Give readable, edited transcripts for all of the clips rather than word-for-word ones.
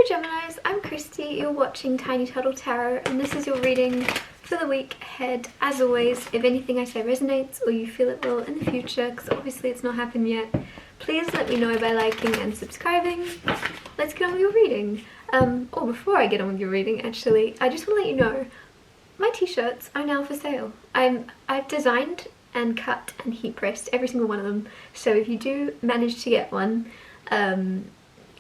Hello Geminis, I'm Christy, you're watching Tiny Turtle Tarot, and this is your reading for the week ahead. As always, if anything I say resonates or you feel it will in the future, because obviously it's not happened yet, please let me know by liking and subscribing. Let's get on with your reading. Or before I get on with your reading, actually, I just want to let you know, my t-shirts are now for sale. I've designed and cut and heat pressed every single one of them, so if you do manage to get one,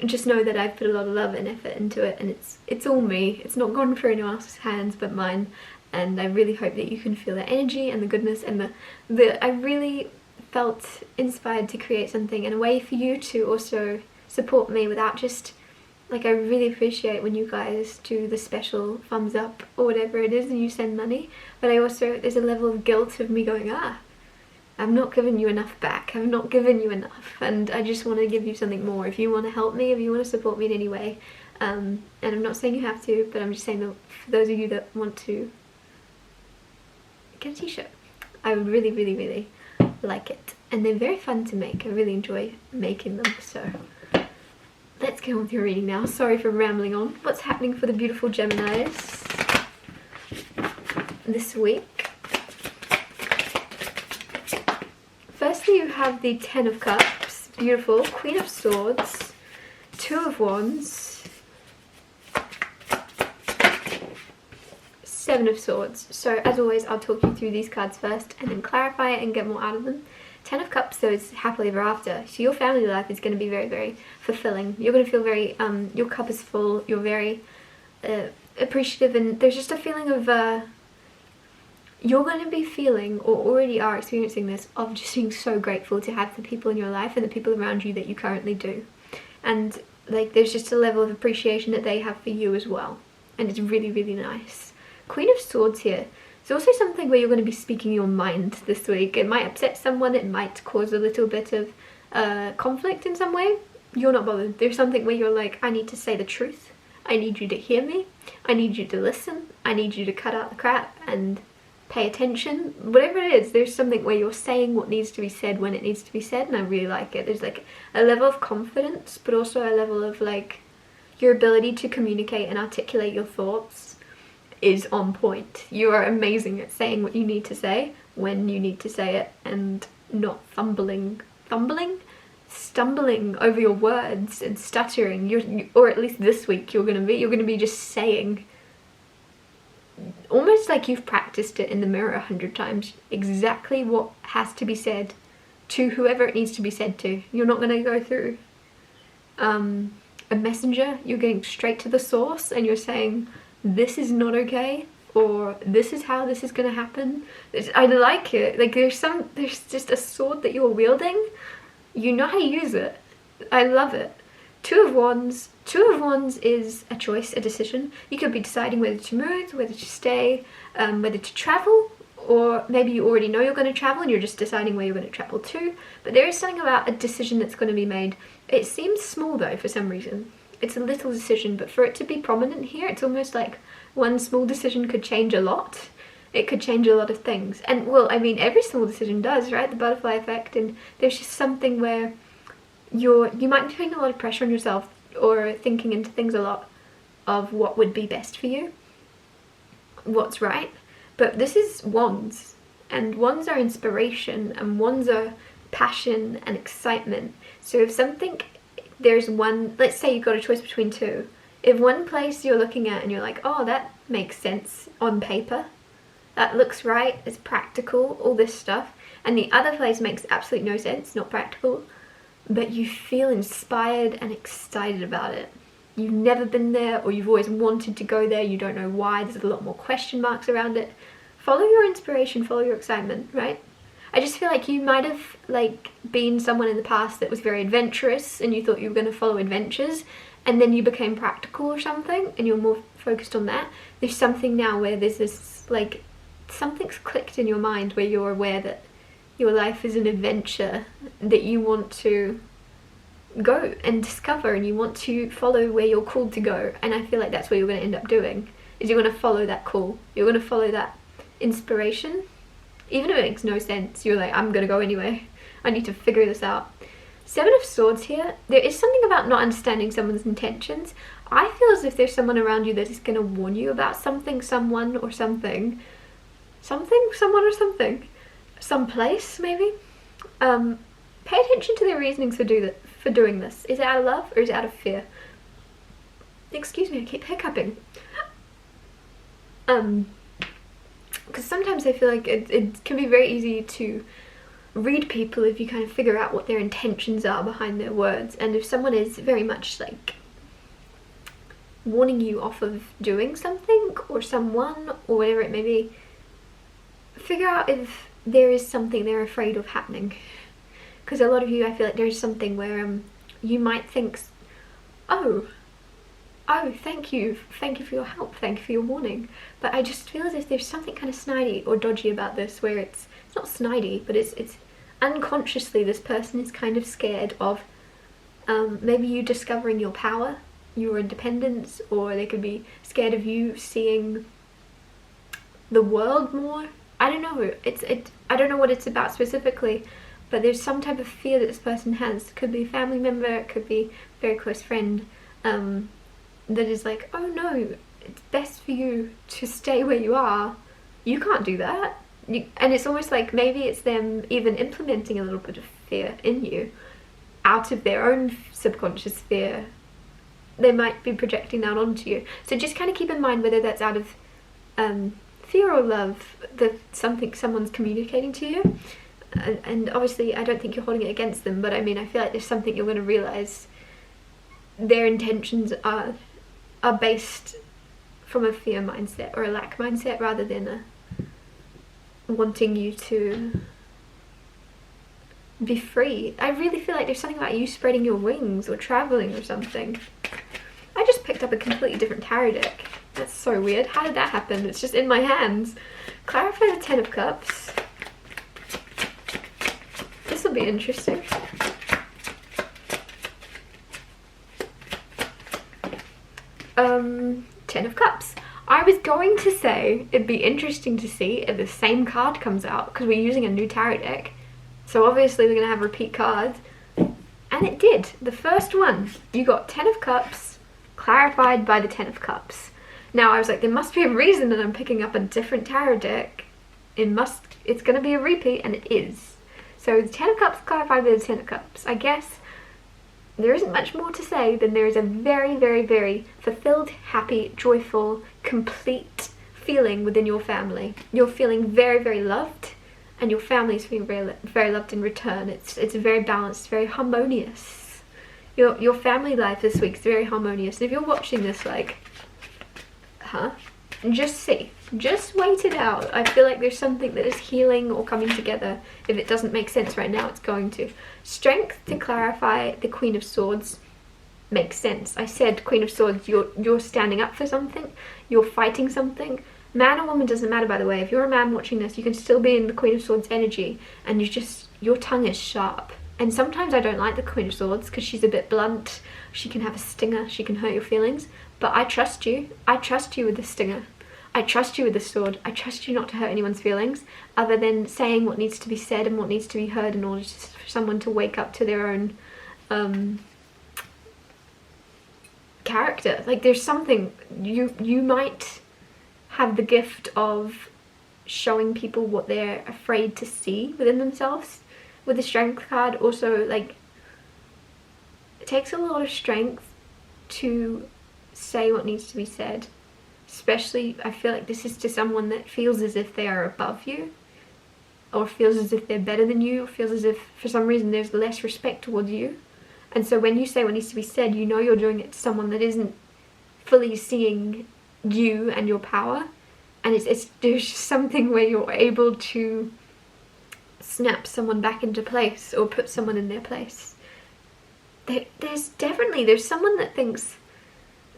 just know that I've put a lot of love and effort into it, and it's all me. It's not gone through anyone else's hands but mine, and I really hope that you can feel the energy and the goodness and I really felt inspired to create something in a way for you to also support me without just, like, I really appreciate when you guys do the special thumbs up or whatever it is and you send money, but I also, there's a level of guilt of me going, I've not given you enough back, I've not given you enough, and I just want to give you something more. If you want to help me, if you want to support me in any way, and I'm not saying you have to, but I'm just saying that for those of you that want to get a t-shirt, I would really, really, really like it. And they're very fun to make, I really enjoy making them, so let's get on with your reading now. Sorry for rambling on. What's happening for the beautiful Geminis this week? Firstly, you have the Ten of Cups, beautiful, Queen of Swords, Two of Wands, Seven of Swords. So as always, I'll talk you through these cards first and then clarify it and get more out of them. Ten of Cups, so it's happily ever after. So your family life is going to be very, very fulfilling. You're going to feel very, your cup is full, you're very appreciative, and there's just a feeling of, you're going to be feeling, or already are experiencing this, of just being so grateful to have the people in your life and the people around you that you currently do. And like, there's just a level of appreciation that they have for you as well. And it's really, really nice. Queen of Swords here. It's also something where you're going to be speaking your mind this week. It might upset someone, it might cause a little bit of conflict in some way. You're not bothered. There's something where you're like, I need to say the truth. I need you to hear me. I need you to listen. I need you to cut out the crap and pay attention. Whatever it is, there's something where you're saying what needs to be said when it needs to be said, and I really like it. There's like a level of confidence, but also a level of like your ability to communicate and articulate your thoughts is on point. You are amazing at saying what you need to say when you need to say it, and not stumbling over your words and stuttering. Or at least this week you're gonna be just saying, almost like you've practiced it in the mirror 100 times, exactly what has to be said to whoever it needs to be said to. You're not going to go through a messenger. You're getting straight to the source, and you're saying, this is not okay, or this is how this is going to happen. I like it. Like, there's just a sword that you're wielding. You know how to use it. I love it. Two of Wands. Two of Wands is a choice, a decision. You could be deciding whether to move, whether to stay, whether to travel, or maybe you already know you're going to travel and you're just deciding where you're going to travel to. But there is something about a decision that's going to be made. It seems small though for some reason. It's a little decision, but for it to be prominent here, it's almost like one small decision could change a lot. It could change a lot of things. And well, I mean, every small decision does, right? The butterfly effect. And there's just something where you might be putting a lot of pressure on yourself, or thinking into things a lot of what would be best for you, what's right. But this is Wands, and Wands are inspiration, and Wands are passion and excitement. So if there's one, let's say you've got a choice between two. If one place you're looking at and you're like, oh, that makes sense on paper, that looks right, it's practical, all this stuff, and the other place makes absolutely no sense, not practical, but you feel inspired and excited about it. You've never been there, or you've always wanted to go there, you don't know why, there's a lot more question marks around it. Follow your inspiration, follow your excitement, right? I just feel like you might have like been someone in the past that was very adventurous, and you thought you were going to follow adventures, and then you became practical or something, and you're more focused on that. There's something now where there's this, like, something's clicked in your mind where you're aware that your life is an adventure that you want to go and discover, and you want to follow where you're called to go. And I feel like that's what you're going to end up doing, is you're going to follow that call. You're going to follow that inspiration. Even if it makes no sense, you're like, I'm going to go anyway. I need to figure this out. Seven of Swords here. There is something about not understanding someone's intentions. I feel as if there's someone around you that is going to warn you about something, someone or something. Something, someone or something. Some place, maybe. Pay attention to their reasonings for doing this. Is it out of love or is it out of fear? Excuse me, I keep hiccuping. Because sometimes I feel like it can be very easy to read people if you kind of figure out what their intentions are behind their words. And if someone is very much like warning you off of doing something or someone or whatever it may be, figure out if there is something they're afraid of happening. Because a lot of you, I feel like there's something where you might think, oh, thank you for your help, thank you for your warning. But I just feel as if there's something kind of snidey or dodgy about this, where it's not snidey, but it's unconsciously this person is kind of scared of maybe you discovering your power, your independence, or they could be scared of you seeing the world more. I don't know. I don't know what it's about specifically, but there's some type of fear that this person has. It could be a family member, it could be a very close friend, that is like, oh no, it's best for you to stay where you are. You can't do that. And it's almost like maybe it's them even implementing a little bit of fear in you out of their own subconscious fear. They might be projecting that onto you. So just kind of keep in mind whether that's out of fear or love that someone's communicating to you. And obviously I don't think you're holding it against them, but I mean, I feel like there's something you're going to realize their intentions are based from a fear mindset or a lack mindset rather than a wanting you to be free. I really feel like there's something about you spreading your wings or traveling or something. I just picked up a completely different tarot deck. That's so weird. How did that happen? It's just in my hands. Clarify the Ten of Cups. This will be interesting. Ten of Cups. I was going to say it'd be interesting to see if the same card comes out, because we're using a new tarot deck. So obviously we're going to have repeat cards. And it did. The first one, you got Ten of Cups, clarified by the Ten of Cups. Now I was like, there must be a reason that I'm picking up a different tarot deck. It's going to be a repeat, and it is. So the Ten of Cups clarified by the Ten of Cups. I guess there isn't much more to say than there is a very, very, very fulfilled, happy, joyful, complete feeling within your family. You're feeling very, very loved, and your family's feeling very, very loved in return. It's very balanced, very harmonious. Your family life this week is very harmonious. And if you're watching this like, huh? Just see. Just wait it out. I feel like there's something that is healing or coming together. If it doesn't make sense right now, it's going to. Strength to clarify the Queen of Swords makes sense. I said Queen of Swords, you're standing up for something. You're fighting something. Man or woman doesn't matter, by the way. If you're a man watching this, you can still be in the Queen of Swords energy, and your tongue is sharp. And sometimes I don't like the Queen of Swords because she's a bit blunt. She can have a stinger. She can hurt your feelings. But I trust you. I trust you with the stinger. I trust you with the sword. I trust you not to hurt anyone's feelings, other than saying what needs to be said and what needs to be heard in order for someone to wake up to their own character. Like, there's something, you might have the gift of showing people what they're afraid to see within themselves. With the Strength card, also, like, it takes a lot of strength to say what needs to be said. Especially, I feel like this is to someone that feels as if they are above you, or feels as if they're better than you, or feels as if for some reason there's less respect towards you. And so when you say what needs to be said, you know you're doing it to someone that isn't fully seeing you and your power. And there's just something where you're able to snap someone back into place, or put someone in their place. There's someone that thinks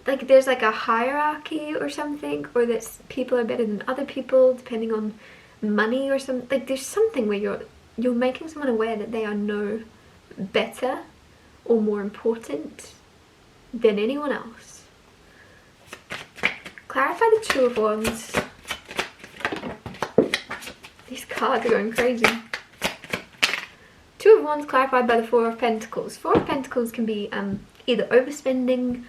like there's like a hierarchy or something, or that people are better than other people depending on money or something. Like, there's something where you're making someone aware that they are no better or more important than anyone else. Clarify the Two of Wands. These cards are going crazy. Two of Wands clarified by the Four of Pentacles. Four of Pentacles can be either overspending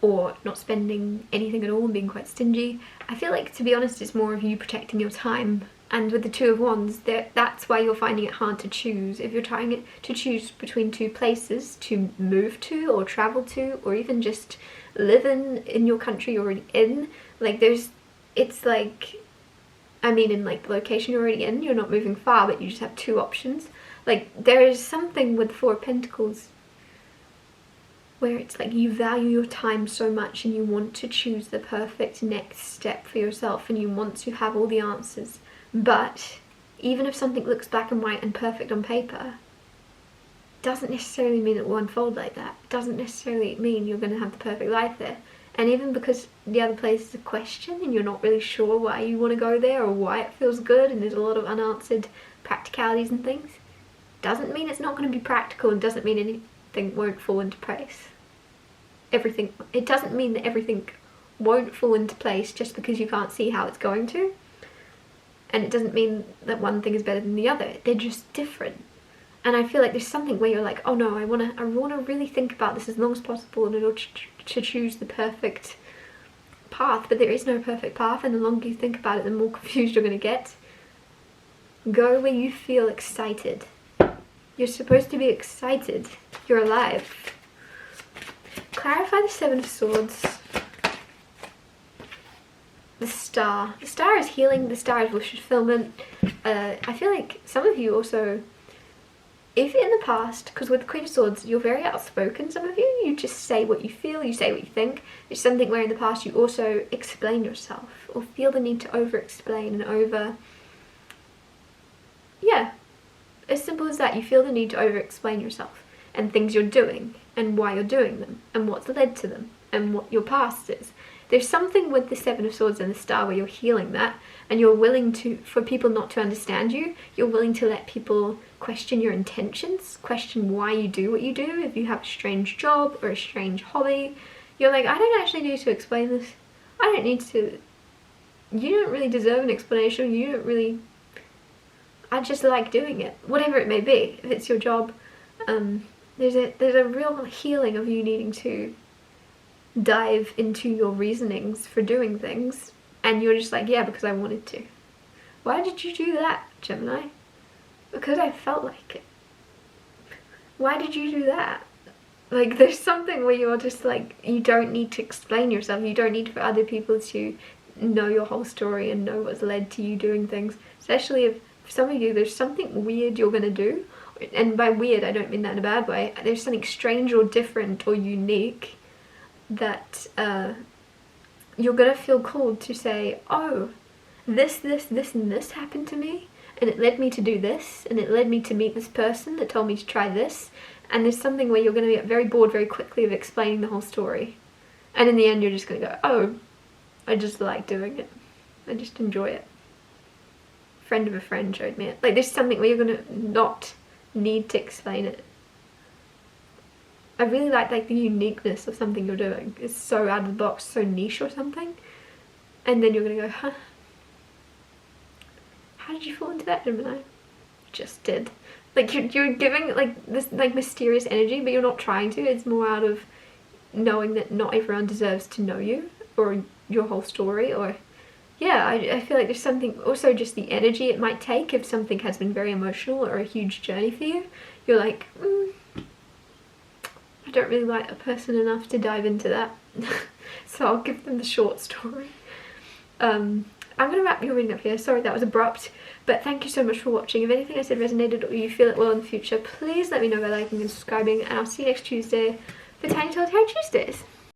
or not spending anything at all and being quite stingy. I feel like, to be honest, it's more of you protecting your time. And with the Two of Wands, that's why you're finding it hard to choose. If you're trying to choose between two places to move to or travel to, or even just live in your country you're already in, like it's like, I mean, in like the location you're already in, you're not moving far, but you just have two options. Like, there is something with the Four of Pentacles where it's like you value your time so much and you want to choose the perfect next step for yourself and you want to have all the answers. But even if something looks black and white and perfect on paper, doesn't necessarily mean it will unfold like that. It doesn't necessarily mean you're going to have the perfect life there. And even because the other place is a question and you're not really sure why you want to go there or why it feels good and there's a lot of unanswered practicalities and things, doesn't mean it's not going to be practical, and doesn't mean anything won't fall into place. It doesn't mean that everything won't fall into place just because you can't see how it's going to. And it doesn't mean that one thing is better than the other. They're just different. And I feel like there's something where you're like, oh no, I wanna really think about this as long as possible in order to choose the perfect path. But there is no perfect path, and the longer you think about it, the more confused you're gonna get. Go where you feel excited. You're supposed to be excited. You're alive. Clarify the Seven of Swords. The Star. The Star is healing. The Star is wish fulfillment. I feel like some of you also, if in the past, because with the Queen of Swords, you're very outspoken, some of you. You just say what you feel, you say what you think. It's something where in the past you also explain yourself or feel the need to over-explain and yeah, as simple as that. You feel the need to over-explain yourself and things you're doing and why you're doing them and what's led to them and what your past is. There's something with the Seven of Swords and the Star where you're healing that, and you're willing to, for people not to understand you, you're willing to let people question your intentions, question why you do what you do. If you have a strange job or a strange hobby, you're like, I don't actually need to explain this. I don't need to, you don't really deserve an explanation, you don't really, I just like doing it. Whatever it may be, if it's your job, there's a real healing of you needing to dive into your reasonings for doing things, and you're just like, yeah, because I wanted to. Why did you do that, Gemini? Because I felt like it. Why did you do that? Like, there's something where you're just like, you don't need to explain yourself, you don't need for other people to know your whole story and know what's led to you doing things. Especially if, for some of you, there's something weird you're gonna do, and by weird I don't mean that in a bad way. There's something strange or different or unique that you're gonna feel called to say, oh, this and this happened to me, and it led me to do this, and it led me to meet this person that told me to try this. And there's something where you're gonna get very bored very quickly of explaining the whole story, and in the end you're just gonna go, oh, I just like doing it, I just enjoy it. Friend of a friend showed me it. Like, there's something where you're gonna not need to explain it. I really like the uniqueness of something you're doing. It's so out of the box, so niche or something. And then you're gonna go, huh? How did you fall into that, Gemini? Just did. Like, you're giving like this like mysterious energy, but you're not trying to. It's more out of knowing that not everyone deserves to know you or your whole story, or yeah, I feel like there's something, also just the energy it might take if something has been very emotional or a huge journey for you. You're like, I don't really like a person enough to dive into that. So I'll give them the short story. I'm gonna wrap your reading up here. Sorry that was abrupt, but thank you so much for watching. If anything I said resonated or you feel it will in the future, please let me know by liking and subscribing, and I'll see you next Tuesday for Tiny Tall Tarot Tuesdays.